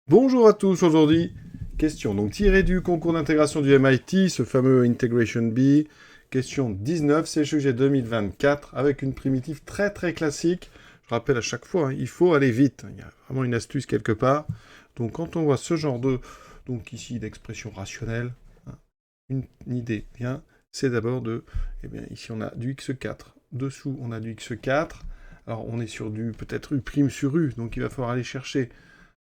Bonjour à tous, aujourd'hui, question donc tirée du concours d'intégration du MIT, ce fameux Integration B, question 19, CHUG 2024, avec une primitive très très classique. Je rappelle à chaque fois, il faut aller vite, il y a vraiment une astuce quelque part. Donc quand on voit ce genre de, donc ici d'expression rationnelle, une idée bien, c'est d'abord de, eh bien ici on a du x4, dessous on a du x4, alors on est sur du peut-être u' sur u, donc il va falloir aller chercher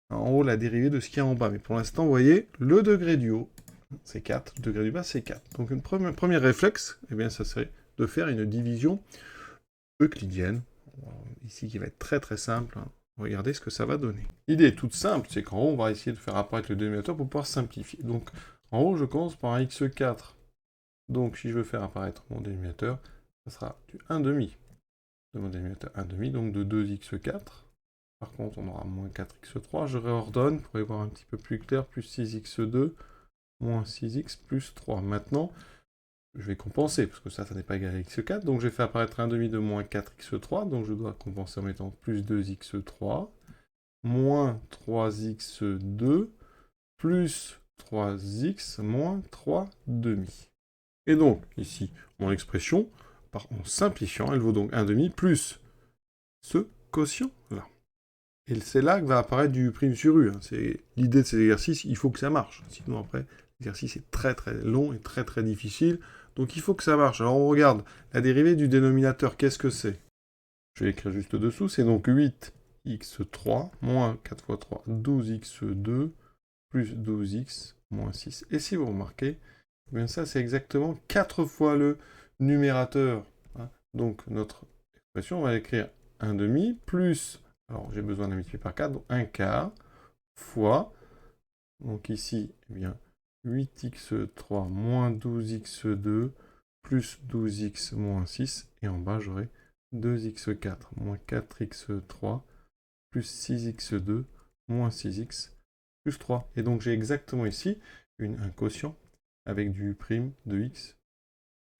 en haut la dérivée de ce qu'il y a en bas. Mais pour l'instant, vous voyez, le degré du haut, c'est 4, le degré du bas, c'est 4. Donc un premier réflexe, eh bien, ça serait de faire une division euclidienne, ici qui va être très très simple. Regardez ce que ça va donner. L'idée est toute simple, c'est qu'en haut, on va essayer de faire apparaître le dénominateur pour pouvoir simplifier. Donc en haut, je commence par un x4. Donc si je veux faire apparaître mon dénominateur, ça sera du 1 demi. De mon dénominateur 1 demi, donc de 2x4. Par contre, on aura moins 4x3. Je réordonne pour y voir un petit peu plus clair. Plus 6x2, moins 6x, plus 3. Maintenant, je vais compenser, parce que ça n'est pas égal à x4. Donc, j'ai fait apparaître un demi de moins 4x3. Donc, je dois compenser en mettant plus 2x3, moins 3x2, plus 3x, moins 3 demi. Et donc, ici, mon expression, en simplifiant, elle vaut donc 1 demi plus ce quotient-là. Et c'est là que va apparaître du prime sur U. C'est l'idée de ces exercices, il faut que ça marche. Sinon, après, l'exercice est très très long et très très difficile. Donc, il faut que ça marche. Alors, on regarde la dérivée du dénominateur. Qu'est-ce que c'est? Je vais écrire juste dessous. C'est donc 8x3 moins 4 fois 3, 12x2 plus 12x moins 6. Et si vous remarquez, eh bien ça, c'est exactement 4 fois le numérateur. Donc, notre expression, on va l'écrire 1 demi plus... Alors, j'ai besoin de la multiplier par 4, donc 1 quart fois, donc ici, eh bien, 8x3 moins 12x2 plus 12x moins 6, et en bas, j'aurai 2x4 moins 4x3 plus 6x2 moins 6x plus 3. Et donc, j'ai exactement ici un quotient avec du prime de x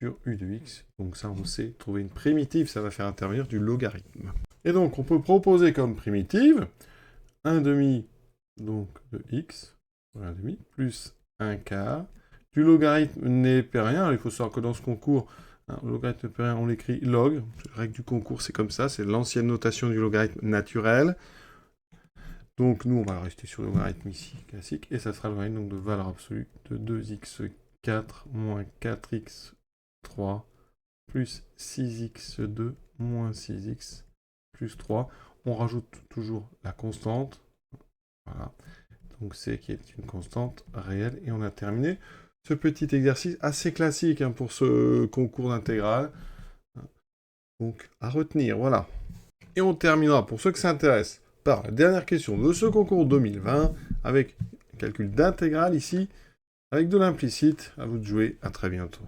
sur u de x. Donc ça, on sait trouver une primitive, ça va faire intervenir du logarithme. Et donc, on peut proposer comme primitive 1 demi donc, de x, 1 demi, plus 1 quart. Du logarithme népérien, il faut savoir que dans ce concours, le logarithme népérien, on l'écrit log. La règle du concours, c'est comme ça, c'est l'ancienne notation du logarithme naturel. Donc, nous, on va rester sur le logarithme ici, classique, et ça sera le logarithme donc, de valeur absolue de 2x4 moins 4x3 plus 6x2 moins 6x plus 3. On rajoute toujours la constante. Voilà. Donc C qui est une constante réelle. Et on a terminé ce petit exercice assez classique pour ce concours d'intégrale. Donc à retenir, voilà. Et on terminera, pour ceux que ça intéresse, par la dernière question de ce concours 2020, avec un calcul d'intégrale ici, avec de l'implicite. À vous de jouer, à très bientôt.